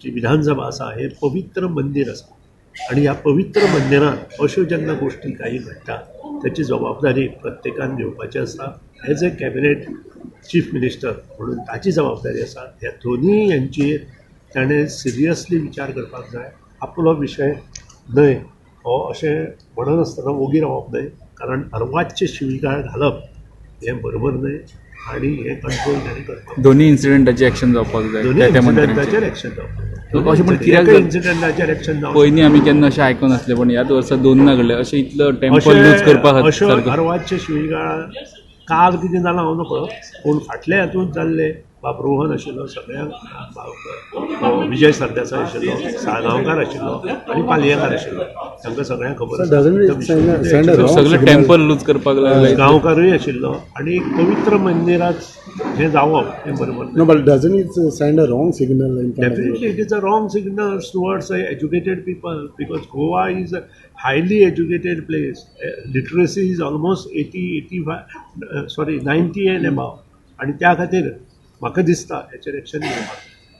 जी विधानसभा आसा हे पवित्र मंदिर आसा आणि ह्या पवित्र मंदिरात अश्यो जेन्ना गोष्टी काही घडटा त्याची जबाबदारी प्रत्येकान घेवपाची आसा as a cabinet chief minister म्हणून ताची जबाबदारी आसा ह्या दोनूय यांचेर ताणें सिरियसली विचार करपाक जाय आपलो विशय न्हय हो अशें म्हणनासतना ओगी रावप न्हय कारण अर्वाच्य शिवीगाळ घालप हें बरोबर न्हय आणि हे कंट्रोल ताणें करपाक दोन्ही इन्सिडेंटाची ॲक्शन जावपाक जाय दोन्ही त्या मंत्र्यांची. इन्सिडंटाचेर एक्शन जावपाक अशें पण कित्याक इन्सिडंटाचेर एक्शन जावप पयलीं आमी केन्ना अशें आयकून नासले पण ह्याच वर्सा दोनदा घडले अशें इतलो टेम्पल लूज करपाक अश्यो सारको अर्वाच्य शिवीगाळ काल कितें जालां हांव नकळो पूण फाटल्या हातूंत जाल्ले बाब रोहन आशिल्लो सगळ्यांक विजय सरदेसाय आशिल्लो साळगांवकार आशिल्लो आनी पालयेकार आशिल्लो तांकां सगळ्यांक खबर आसा सगळे टेम्पल लूज करपाक लागले. गांवकारूय आशिल्लो आनी पवित्र मंदिरात हें जावप हें बरोबर न्हय. No, but doesn't it send a wrong signal in front of Definitely, it is a wrong signal towards educated people because Goa is a highly educated place. Literacy is almost 90 and above. आणि त्या खातीर म्हाका दिसता हेचेर action घेवपाक